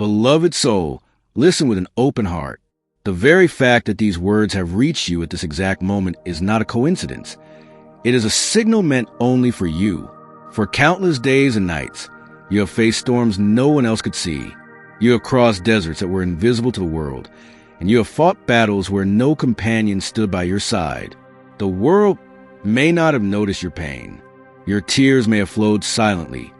Beloved soul, listen with an open heart. The very fact that these words have reached you at this exact moment is not a coincidence. It is a signal meant only for you. For countless days and nights, you have faced storms no one else could see. You have crossed deserts that were invisible to the world, and you have fought battles where no companion stood by your side. The world may not have noticed your pain. Your tears may have flowed silently,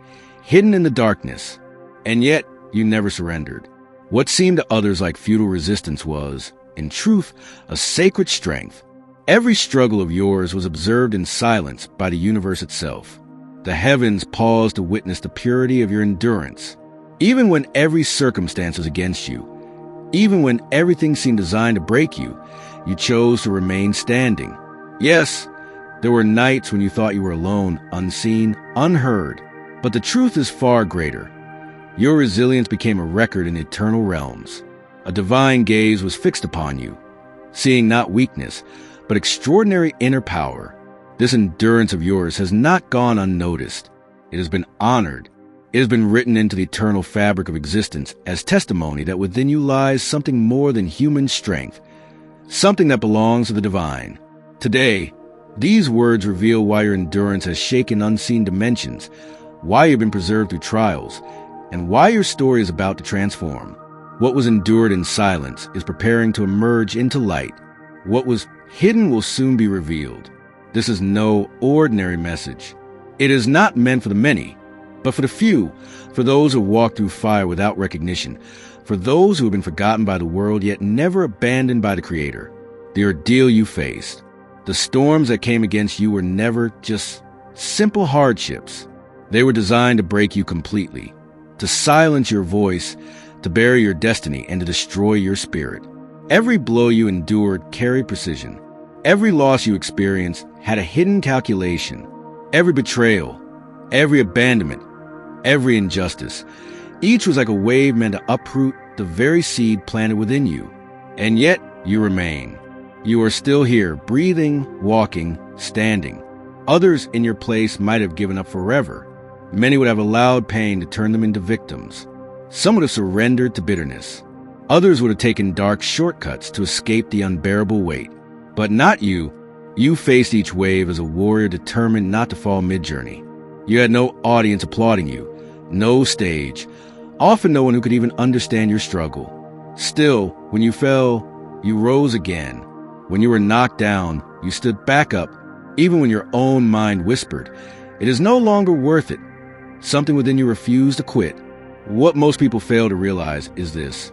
hidden in the darkness, and yet you never surrendered. What seemed to others like futile resistance was, in truth, a sacred strength. Every struggle of yours was observed in silence by the universe itself. The heavens paused to witness the purity of your endurance. Even when every circumstance was against you, even when everything seemed designed to break you, you chose to remain standing. Yes, there were nights when you thought you were alone, unseen, unheard. But the truth is far greater. Your resilience became a record in eternal realms. A divine gaze was fixed upon you, seeing not weakness, but extraordinary inner power. This endurance of yours has not gone unnoticed. It has been honored. It has been written into the eternal fabric of existence as testimony that within you lies something more than human strength, something that belongs to the divine. Today, these words reveal why your endurance has shaken unseen dimensions, why you've been preserved through trials, and why your story is about to transform. What was endured in silence is preparing to emerge into light. What was hidden will soon be revealed. This is no ordinary message. It is not meant for the many, but for the few, for those who walk through fire without recognition, for those who have been forgotten by the world yet never abandoned by the Creator. The ordeal you faced, the storms that came against you were never just simple hardships. They were designed to break you completely, to silence your voice, to bury your destiny, and to destroy your spirit. Every blow you endured carried precision. Every loss you experienced had a hidden calculation. Every betrayal, every abandonment, every injustice, each was like a wave meant to uproot the very seed planted within you. And yet you remain. You are still here, breathing, walking, standing. Others in your place might have given up forever. Many would have allowed pain to turn them into victims. Some would have surrendered to bitterness. Others would have taken dark shortcuts to escape the unbearable weight. But not you. You faced each wave as a warrior determined not to fall mid-journey. You had no audience applauding you, no stage, often no one who could even understand your struggle. Still, when you fell, you rose again. When you were knocked down, you stood back up, even when your own mind whispered, "It is no longer worth it." Something within you refused to quit. What most people fail to realize is this: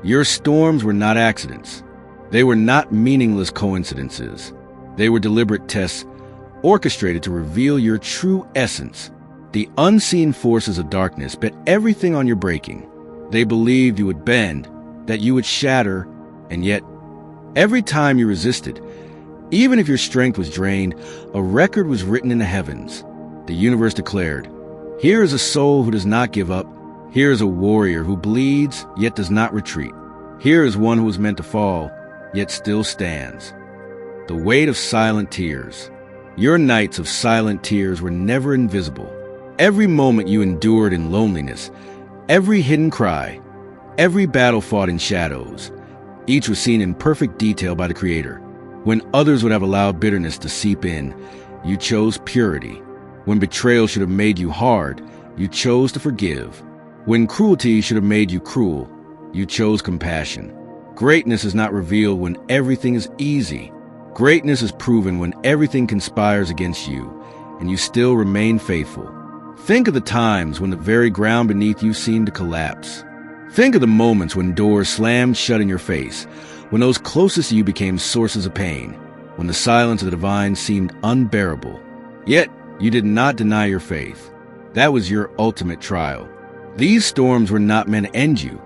your storms were not accidents. They were not meaningless coincidences. They were deliberate tests orchestrated to reveal your true essence. The unseen forces of darkness bet everything on your breaking. They believed you would bend, that you would shatter, and yet, every time you resisted, even if your strength was drained, a record was written in the heavens. The universe declared, "Here is a soul who does not give up. Here is a warrior who bleeds, yet does not retreat. Here is one who was meant to fall, yet still stands." The weight of silent tears. Your nights of silent tears were never invisible. Every moment you endured in loneliness, every hidden cry, every battle fought in shadows, each was seen in perfect detail by the Creator. When others would have allowed bitterness to seep in, you chose purity. When betrayal should have made you hard, you chose to forgive. When cruelty should have made you cruel, you chose compassion. Greatness is not revealed when everything is easy. Greatness is proven when everything conspires against you, and you still remain faithful. Think of the times when the very ground beneath you seemed to collapse. Think of the moments when doors slammed shut in your face, when those closest to you became sources of pain, when the silence of the divine seemed unbearable. Yet, you did not deny your faith. That was your ultimate trial. These storms were not meant to end you.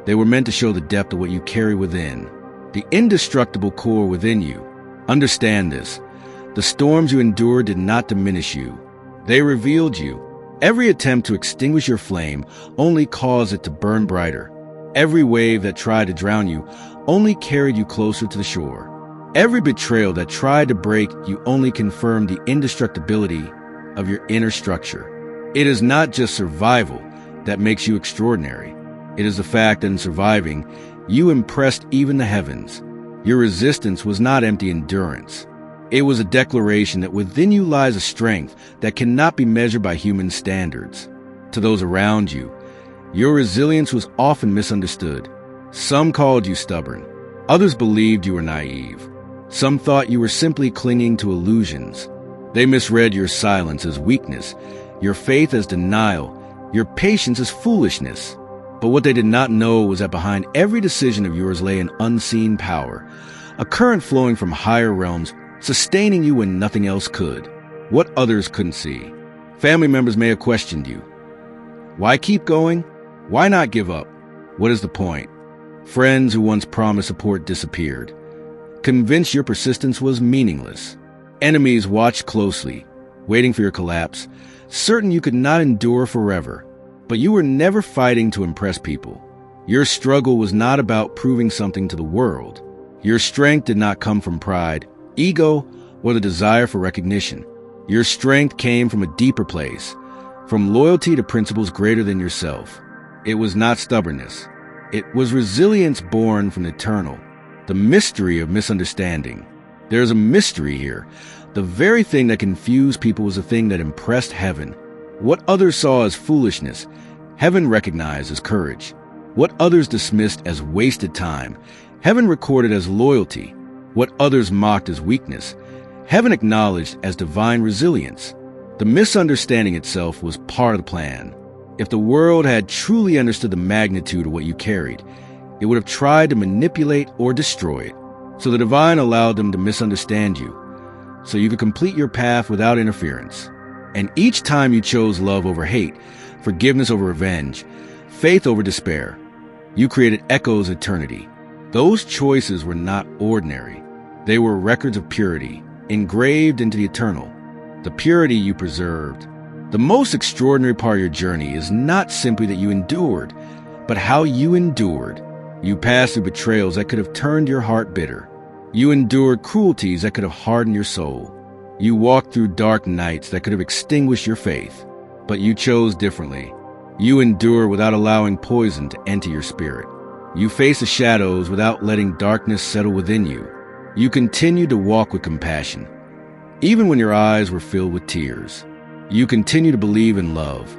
They were meant to show the depth of what you carry within, the indestructible core within you. Understand this. The storms you endured did not diminish you. They revealed you. Every attempt to extinguish your flame only caused it to burn brighter. Every wave that tried to drown you only carried you closer to the shore. Every betrayal that tried to break you only confirmed the indestructibility of your inner structure. It is not just survival that makes you extraordinary. It is the fact that in surviving, you impressed even the heavens. Your resistance was not empty endurance. It was a declaration that within you lies a strength that cannot be measured by human standards. To those around you, your resilience was often misunderstood. Some called you stubborn. Others believed you were naive. Some thought you were simply clinging to illusions. They misread your silence as weakness, your faith as denial, your patience as foolishness. But what they did not know was that behind every decision of yours lay an unseen power, a current flowing from higher realms, sustaining you when nothing else could, what others couldn't see. Family members may have questioned you. Why keep going? Why not give up? What is the point? Friends who once promised support disappeared, convinced your persistence was meaningless. Enemies watched closely, waiting for your collapse, certain you could not endure forever. But you were never fighting to impress people. Your struggle was not about proving something to the world. Your strength did not come from pride, ego, or the desire for recognition. Your strength came from a deeper place, from loyalty to principles greater than yourself. It was not stubbornness. It was resilience born from the eternal, the mystery of misunderstanding. There is a mystery here. The very thing that confused people was the thing that impressed heaven. What others saw as foolishness, heaven recognized as courage. What others dismissed as wasted time, heaven recorded as loyalty. What others mocked as weakness, heaven acknowledged as divine resilience. The misunderstanding itself was part of the plan. If the world had truly understood the magnitude of what you carried, it would have tried to manipulate or destroy it. So the divine allowed them to misunderstand you, so you could complete your path without interference. And each time you chose love over hate, forgiveness over revenge, faith over despair, you created echoes of eternity. Those choices were not ordinary. They were records of purity, engraved into the eternal. The purity you preserved. The most extraordinary part of your journey is not simply that you endured, but how you endured. You passed through betrayals that could have turned your heart bitter. You endured cruelties that could have hardened your soul. You walked through dark nights that could have extinguished your faith. But you chose differently. You endure without allowing poison to enter your spirit. You face the shadows without letting darkness settle within you. You continue to walk with compassion, even when your eyes were filled with tears. You continue to believe in love,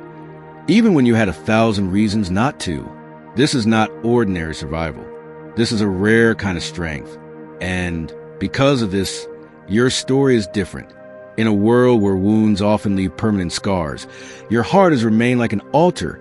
even when you had 1,000 reasons not to. This is not ordinary survival. This is a rare kind of strength. And because of this, your story is different. In a world where wounds often leave permanent scars, your heart has remained like an altar,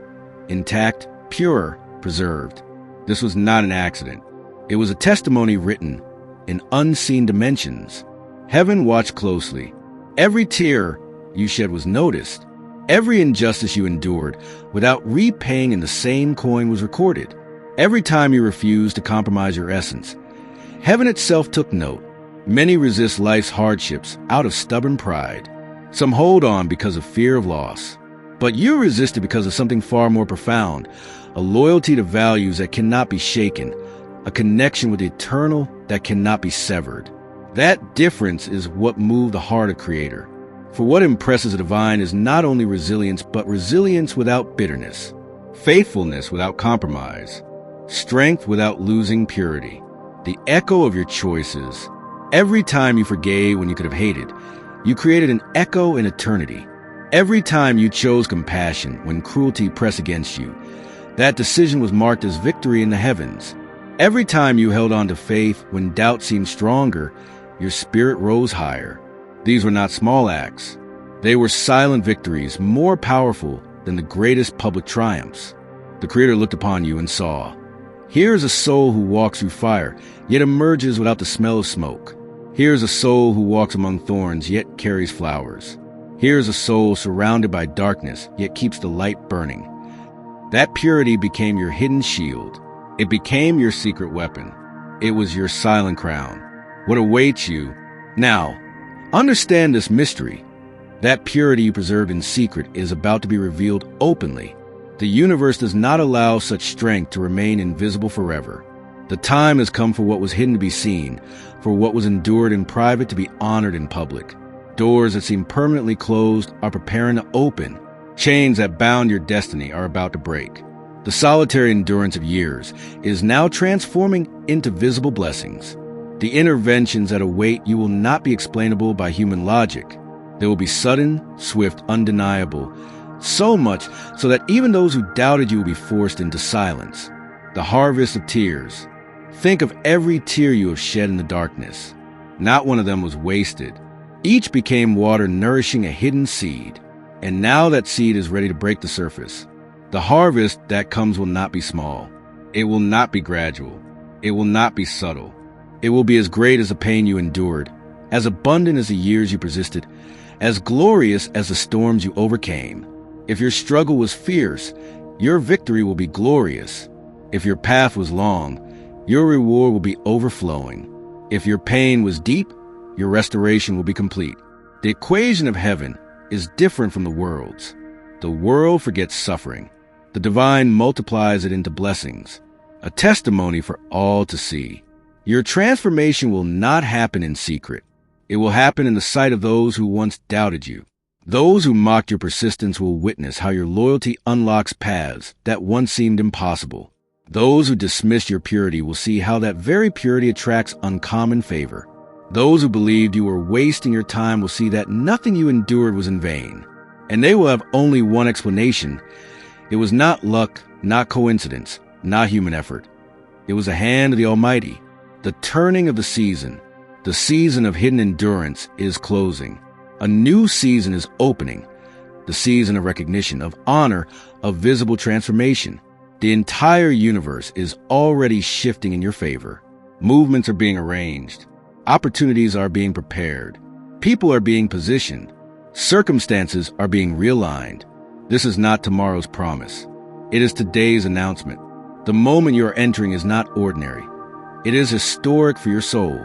intact, pure, preserved. This was not an accident. It was a testimony written in unseen dimensions. Heaven watched closely. Every tear you shed was noticed. Every injustice you endured without repaying in the same coin was recorded. Every time you refused to compromise your essence, heaven itself took note. Many resist life's hardships out of stubborn pride. Some hold on because of fear of loss. But you resisted because of something far more profound, a loyalty to values that cannot be shaken, a connection with the eternal that cannot be severed. That difference is what moved the heart of Creator. For what impresses the divine is not only resilience, but resilience without bitterness, faithfulness without compromise, strength without losing purity, the echo of your choices. Every time you forgave when you could have hated, you created an echo in eternity. Every time you chose compassion when cruelty pressed against you, that decision was marked as victory in the heavens. Every time you held on to faith when doubt seemed stronger, your spirit rose higher. These were not small acts. They were silent victories, more powerful than the greatest public triumphs. The Creator looked upon you and saw, here is a soul who walks through fire, yet emerges without the smell of smoke. Here is a soul who walks among thorns, yet carries flowers. Here is a soul surrounded by darkness, yet keeps the light burning. That purity became your hidden shield. It became your secret weapon. It was your silent crown. What awaits you? Now, understand this mystery. That purity you preserved in secret is about to be revealed openly. The universe does not allow such strength to remain invisible forever. The time has come for what was hidden to be seen, for what was endured in private to be honored in public. Doors that seem permanently closed are preparing to open. Chains that bound your destiny are about to break. The solitary endurance of years is now transforming into visible blessings. The interventions that await you will not be explainable by human logic. They will be sudden, swift, undeniable, so much so that even those who doubted you will be forced into silence. The harvest of tears. Think of every tear you have shed in the darkness. Not one of them was wasted. Each became water nourishing a hidden seed. And now that seed is ready to break the surface. The harvest that comes will not be small. It will not be gradual. It will not be subtle. It will be as great as the pain you endured, as abundant as the years you persisted, as glorious as the storms you overcame. If your struggle was fierce, your victory will be glorious. If your path was long, your reward will be overflowing. If your pain was deep, your restoration will be complete. The equation of heaven is different from the world's. The world forgets suffering. The divine multiplies it into blessings, a testimony for all to see. Your transformation will not happen in secret. It will happen in the sight of those who once doubted you. Those who mocked your persistence will witness how your loyalty unlocks paths that once seemed impossible. Those who dismissed your purity will see how that very purity attracts uncommon favor. Those who believed you were wasting your time will see that nothing you endured was in vain. And they will have only one explanation. It was not luck, not coincidence, not human effort. It was the hand of the Almighty. The turning of the season of hidden endurance is closing. A new season is opening. The season of recognition, of honor, of visible transformation. The entire universe is already shifting in your favor. Movements are being arranged. Opportunities are being prepared. People are being positioned. Circumstances are being realigned. This is not tomorrow's promise. It is today's announcement. The moment you are entering is not ordinary. It is historic for your soul.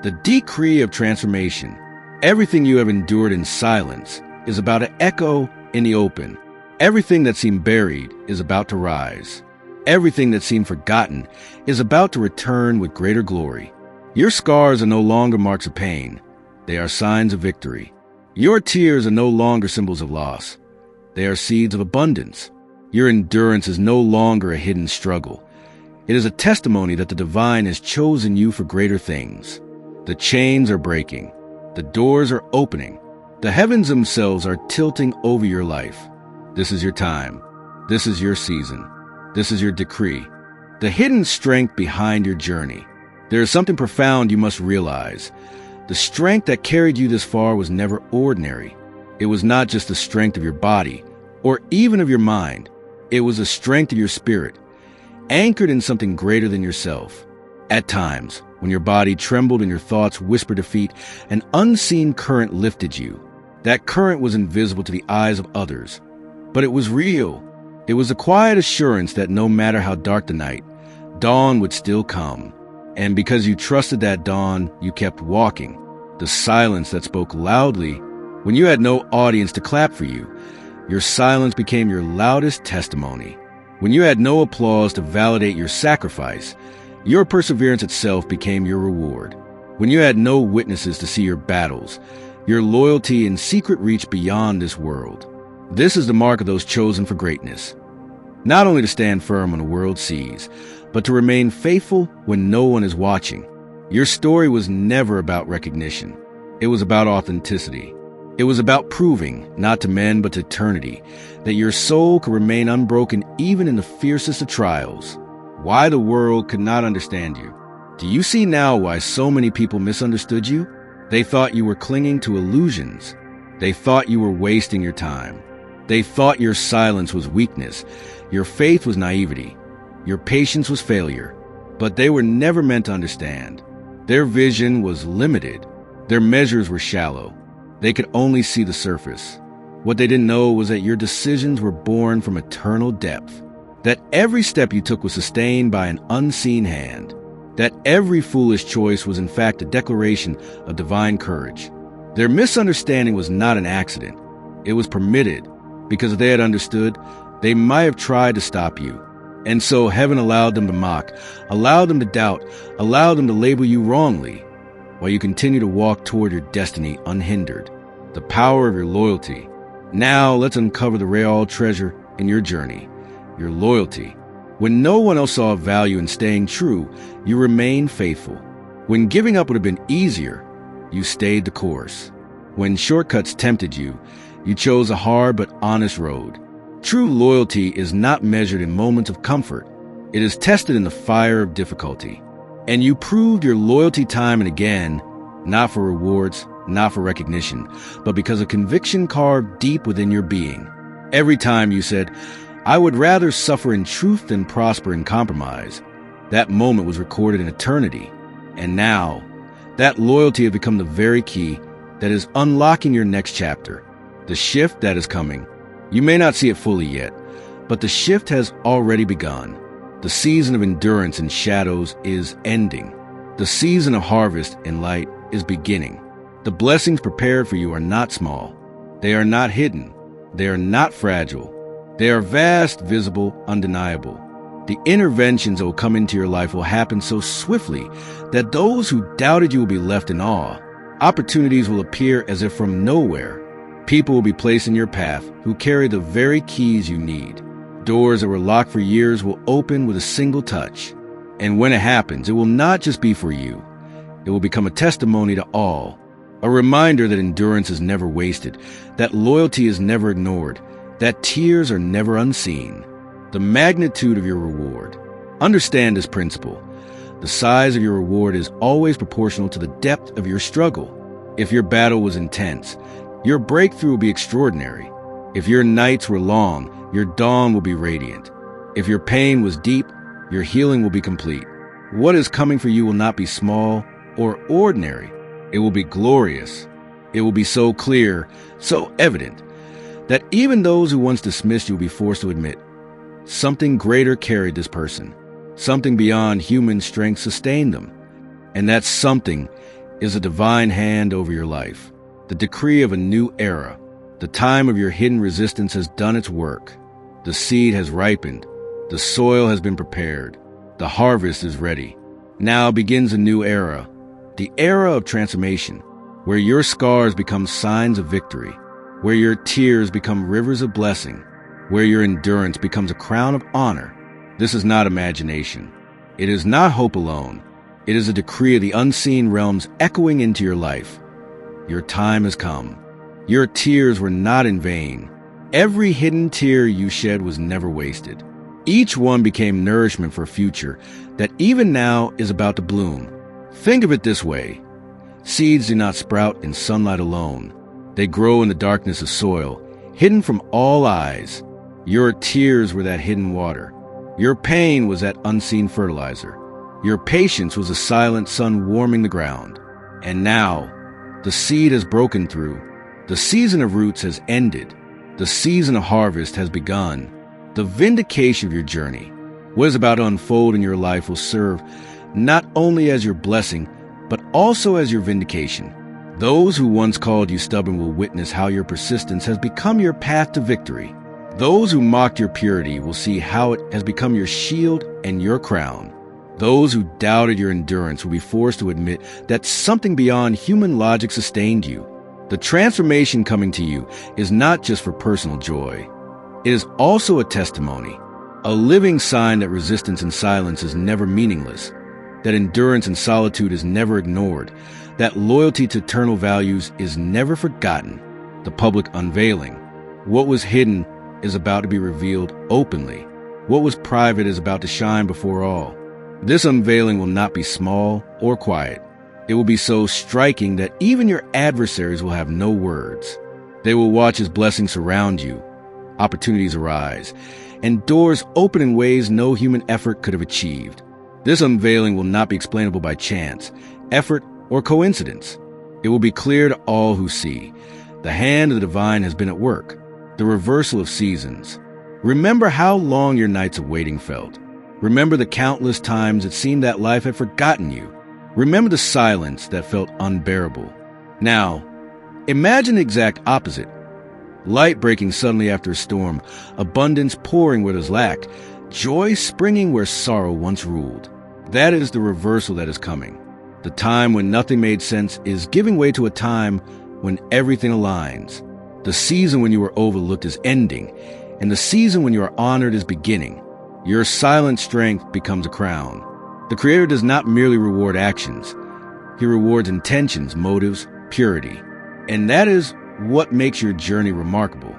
The decree of transformation. Everything you have endured in silence is about to echo in the open. Everything that seemed buried is about to rise. Everything that seemed forgotten is about to return with greater glory. Your scars are no longer marks of pain. They are signs of victory. Your tears are no longer symbols of loss. They are seeds of abundance. Your endurance is no longer a hidden struggle. It is a testimony that the divine has chosen you for greater things. The chains are breaking. The doors are opening. The heavens themselves are tilting over your life. This is your time. This is your season. This is your decree. The hidden strength behind your journey. There is something profound you must realize. The strength that carried you this far was never ordinary. It was not just the strength of your body, or even of your mind. It was the strength of your spirit, anchored in something greater than yourself. At times, when your body trembled and your thoughts whispered defeat, an unseen current lifted you. That current was invisible to the eyes of others, but it was real. It was a quiet assurance that no matter how dark the night, dawn would still come. And because you trusted that dawn, you kept walking. The silence that spoke loudly when you had no audience to clap for you. Your silence became your loudest testimony. When you had no applause to validate your sacrifice, your perseverance itself became your reward. When you had no witnesses to see your battles, your loyalty in secret reached beyond this world. This is the mark of those chosen for greatness. Not only to stand firm when the world sees, but to remain faithful when no one is watching. Your story was never about recognition. It was about authenticity. It was about proving, not to men but to eternity, that your soul could remain unbroken even in the fiercest of trials. Why the world could not understand you. Do you see now why so many people misunderstood you? They thought you were clinging to illusions. They thought you were wasting your time. They thought your silence was weakness. Your faith was naivety. Your patience was failure. But they were never meant to understand. Their vision was limited. Their measures were shallow. They could only see the surface. What they didn't know was that your decisions were born from eternal depth. That every step you took was sustained by an unseen hand. That every foolish choice was in fact a declaration of divine courage. Their misunderstanding was not an accident. It was permitted, because if they had understood, they might have tried to stop you. And so heaven allowed them to mock, allowed them to doubt, allowed them to label you wrongly, while you continue to walk toward your destiny unhindered. The power of your loyalty. Now let's uncover the real treasure in your journey, your loyalty. When no one else saw value in staying true, you remained faithful. When giving up would have been easier, you stayed the course. When shortcuts tempted you, you chose a hard but honest road. True loyalty is not measured in moments of comfort. It is tested in the fire of difficulty. And you proved your loyalty time and again, not for rewards, not for recognition, but because of conviction carved deep within your being. Every time you said, "I would rather suffer in truth than prosper in compromise," that moment was recorded in eternity. And now, that loyalty has become the very key that is unlocking your next chapter. The shift that is coming. You may not see it fully yet, but the shift has already begun. The season of endurance and shadows is ending. The season of harvest and light is beginning. The blessings prepared for you are not small. They are not hidden. They are not fragile. They are vast, visible, undeniable. The interventions that will come into your life will happen so swiftly that those who doubted you will be left in awe. Opportunities will appear as if from nowhere. People will be placed in your path who carry the very keys you need. Doors that were locked for years will open with a single touch. And when it happens, it will not just be for you. It will become a testimony to all. A reminder that endurance is never wasted, that loyalty is never ignored, that tears are never unseen. The magnitude of your reward. Understand this principle. The size of your reward is always proportional to the depth of your struggle. If your battle was intense, your breakthrough will be extraordinary. If your nights were long, your dawn will be radiant. If your pain was deep, your healing will be complete. What is coming for you will not be small or ordinary. It will be glorious. It will be so clear, so evident, that even those who once dismissed you will be forced to admit, something greater carried this person. Something beyond human strength sustained them. And that something is a divine hand over your life. The decree of a new era. The time of your hidden resistance has done its work. The seed has ripened. The soil has been prepared. The harvest is ready. Now begins a new era. The era of transformation, where your scars become signs of victory, where your tears become rivers of blessing, where your endurance becomes a crown of honor. This is not imagination. It is not hope alone. It is a decree of the unseen realms echoing into your life. Your time has come. Your tears were not in vain. Every hidden tear you shed was never wasted. Each one became nourishment for a future that even now is about to bloom. Think of it this way. Seeds do not sprout in sunlight alone. They grow in the darkness of soil, hidden from all eyes. Your tears were that hidden water. Your pain was that unseen fertilizer. Your patience was the silent sun warming the ground. And now, the seed has broken through. The season of roots has ended. The season of harvest has begun. The vindication of your journey, what is about to unfold in your life, will serve not only as your blessing, but also as your vindication. Those who once called you stubborn will witness how your persistence has become your path to victory. Those who mocked your purity will see how it has become your shield and your crown. Those who doubted your endurance will be forced to admit that something beyond human logic sustained you. The transformation coming to you is not just for personal joy. It is also a testimony, a living sign that resistance and silence is never meaningless, that endurance and solitude is never ignored, that loyalty to eternal values is never forgotten. The public unveiling. What was hidden is about to be revealed openly. What was private is about to shine before all. This unveiling will not be small or quiet. It will be so striking that even your adversaries will have no words. They will watch as blessings surround you, opportunities arise, and doors open in ways no human effort could have achieved. This unveiling will not be explainable by chance, effort, or coincidence. It will be clear to all who see. The hand of the divine has been at work. The reversal of seasons. Remember how long your nights of waiting felt. Remember the countless times it seemed that life had forgotten you. Remember the silence that felt unbearable. Now, imagine the exact opposite. Light breaking suddenly after a storm, abundance pouring where there's lack, joy springing where sorrow once ruled. That is the reversal that is coming. The time when nothing made sense is giving way to a time when everything aligns. The season when you were overlooked is ending, and the season when you are honored is beginning. Your silent strength becomes a crown. The Creator does not merely reward actions. He rewards intentions, motives, purity. And that is what makes your journey remarkable.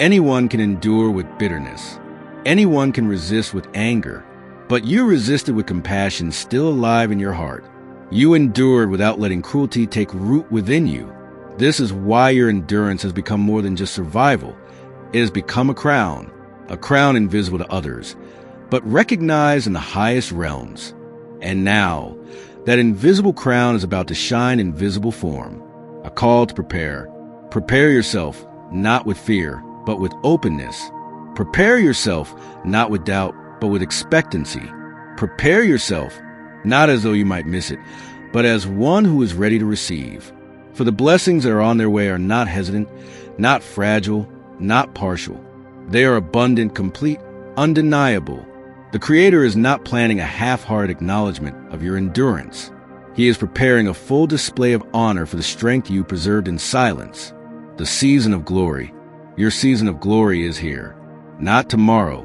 Anyone can endure with bitterness. Anyone can resist with anger. But you resisted with compassion still alive in your heart. You endured without letting cruelty take root within you. This is why your endurance has become more than just survival. It has become a crown invisible to others, but recognized in the highest realms. And now, that invisible crown is about to shine in visible form. A call to prepare. Prepare yourself, not with fear, but with openness. Prepare yourself, not with doubt, but with expectancy. Prepare yourself, not as though you might miss it, but as one who is ready to receive. For the blessings that are on their way are not hesitant, not fragile, not partial. They are abundant, complete, undeniable. The Creator is not planning a half-hearted acknowledgement of your endurance. He is preparing a full display of honor for the strength you preserved in silence. The season of glory. Your season of glory is here. Not tomorrow,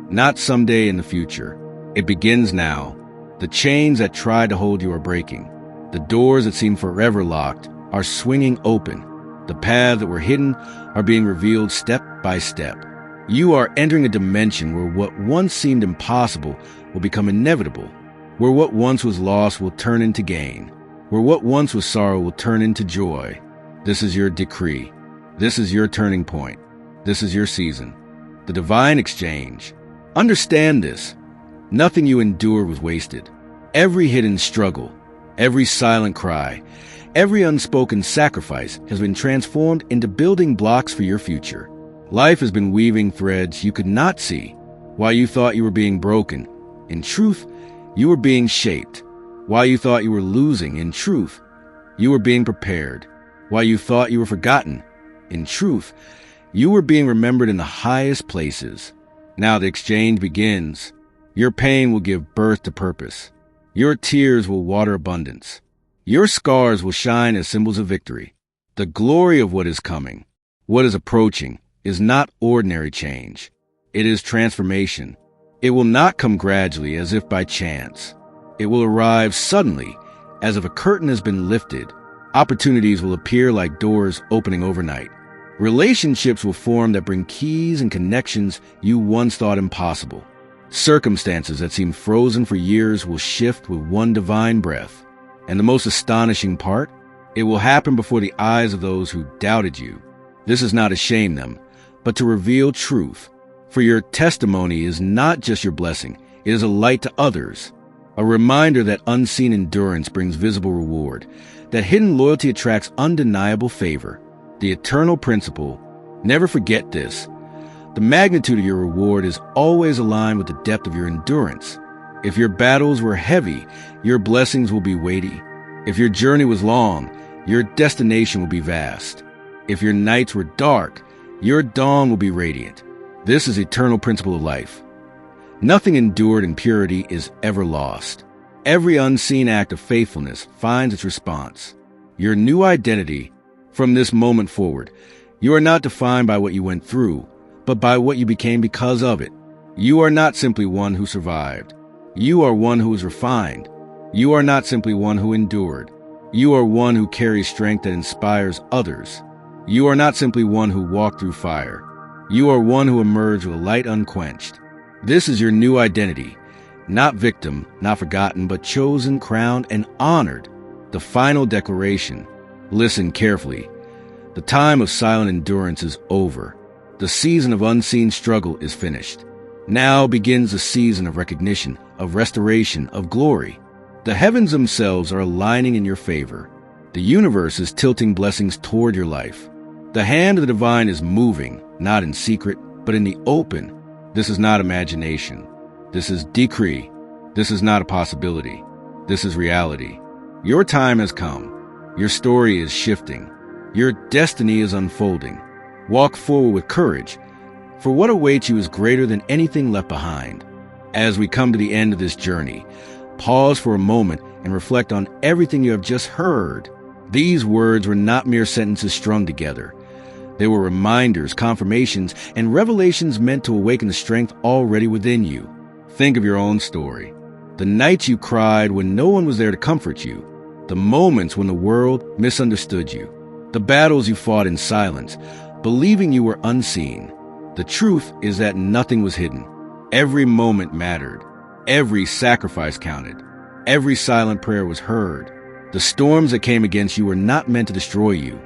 not someday in the future. It begins now. The chains that tried to hold you are breaking. The doors that seemed forever locked are swinging open. The paths that were hidden are being revealed step by step. You are entering a dimension where what once seemed impossible will become inevitable, where what once was lost will turn into gain, where what once was sorrow will turn into joy. This is your decree. This is your turning point. This is your season. The divine exchange. Understand this. Nothing you endured was wasted. Every hidden struggle, every silent cry, every unspoken sacrifice has been transformed into building blocks for your future. Life has been weaving threads you could not see. While you thought you were being broken, in truth, you were being shaped. While you thought you were losing, in truth, you were being prepared. While you thought you were forgotten, in truth, you were being remembered in the highest places. Now the exchange begins. Your pain will give birth to purpose. Your tears will water abundance. Your scars will shine as symbols of victory. The glory of what is coming, what is approaching, is not ordinary change. It is transformation. It will not come gradually as if by chance. It will arrive suddenly, as if a curtain has been lifted. Opportunities will appear like doors opening overnight. Relationships will form that bring keys and connections you once thought impossible. Circumstances that seemed frozen for years will shift with one divine breath. And the most astonishing part, it will happen before the eyes of those who doubted you. This is not to shame them, but to reveal truth. For your testimony is not just your blessing, it is a light to others. A reminder that unseen endurance brings visible reward, that hidden loyalty attracts undeniable favor. The eternal principle, never forget this. The magnitude of your reward is always aligned with the depth of your endurance. If your battles were heavy, your blessings will be weighty. If your journey was long, your destination will be vast. If your nights were dark, your dawn will be radiant. This is eternal principle of life. Nothing endured in purity is ever lost. Every unseen act of faithfulness finds its response. Your new identity, from this moment forward, you are not defined by what you went through, but by what you became because of it. You are not simply one who survived. You are one who is refined. You are not simply one who endured. You are one who carries strength that inspires others. You are not simply one who walked through fire. You are one who emerged with a light unquenched. This is your new identity. Not victim, not forgotten, but chosen, crowned, and honored. The final declaration. Listen carefully. The time of silent endurance is over. The season of unseen struggle is finished. Now begins the season of recognition, of restoration, of glory. The heavens themselves are aligning in your favor. The universe is tilting blessings toward your life. The hand of the divine is moving, not in secret, but in the open. This is not imagination. This is decree. This is not a possibility. This is reality. Your time has come. Your story is shifting. Your destiny is unfolding. Walk forward with courage, for what awaits you is greater than anything left behind. As we come to the end of this journey, pause for a moment and reflect on everything you have just heard. These words were not mere sentences strung together. They were reminders, confirmations, and revelations meant to awaken the strength already within you. Think of your own story. The nights you cried when no one was there to comfort you. The moments when the world misunderstood you. The battles you fought in silence, believing you were unseen. The truth is that nothing was hidden. Every moment mattered. Every sacrifice counted. Every silent prayer was heard. The storms that came against you were not meant to destroy you.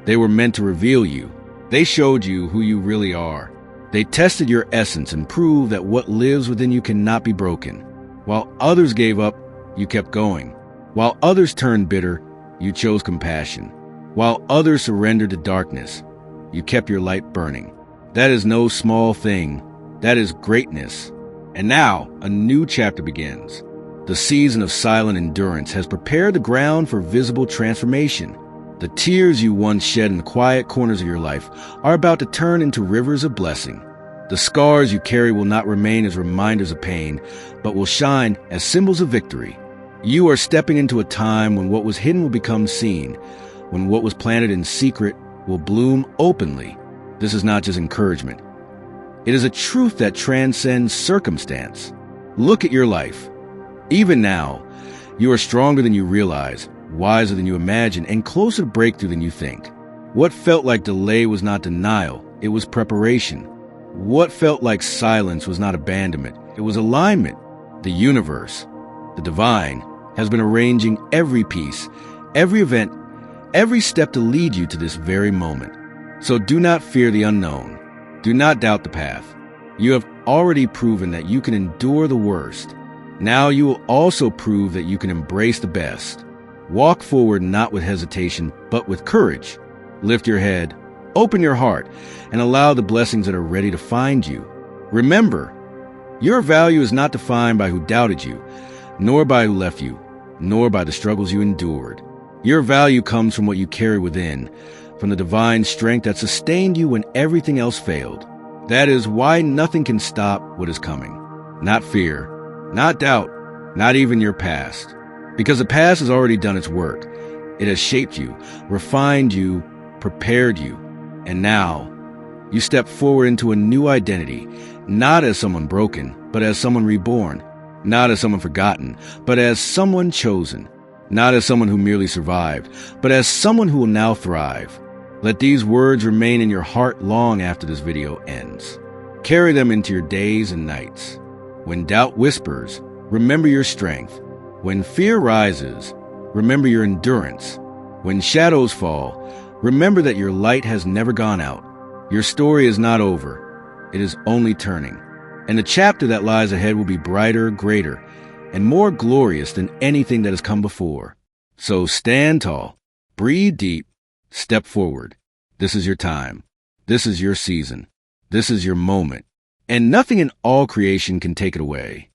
They were meant to reveal you. They showed you who you really are. They tested your essence and proved that what lives within you cannot be broken. While others gave up, you kept going. While others turned bitter, you chose compassion. While others surrendered to darkness, you kept your light burning. That is no small thing. That is greatness. And now, a new chapter begins. The season of silent endurance has prepared the ground for visible transformation. The tears you once shed in the quiet corners of your life are about to turn into rivers of blessing. The scars you carry will not remain as reminders of pain, but will shine as symbols of victory. You are stepping into a time when what was hidden will become seen, when what was planted in secret will bloom openly. This is not just encouragement. It is a truth that transcends circumstance. Look at your life. Even now, you are stronger than you realize, wiser than you imagine, and closer to breakthrough than you think. What felt like delay was not denial, it was preparation. What felt like silence was not abandonment, it was alignment. The universe, the divine, has been arranging every piece, every event, every step to lead you to this very moment. So do not fear the unknown. Do not doubt the path. You have already proven that you can endure the worst. Now you will also prove that you can embrace the best. Walk forward not with hesitation, but with courage. Lift your head, open your heart, and allow the blessings that are ready to find you. Remember, your value is not defined by who doubted you, nor by who left you, nor by the struggles you endured. Your value comes from what you carry within, from the divine strength that sustained you when everything else failed. That is why nothing can stop what is coming. Not fear, not doubt, not even your past. Because the past has already done its work. It has shaped you, refined you, prepared you. And now, you step forward into a new identity, not as someone broken, but as someone reborn. Not as someone forgotten, but as someone chosen. Not as someone who merely survived, but as someone who will now thrive. Let these words remain in your heart long after this video ends. Carry them into your days and nights. When doubt whispers, remember your strength. When fear rises, remember your endurance. When shadows fall, remember that your light has never gone out. Your story is not over. It is only turning. And the chapter that lies ahead will be brighter, greater, and more glorious than anything that has come before. So stand tall, breathe deep, step forward. This is your time. This is your season. This is your moment. And nothing in all creation can take it away.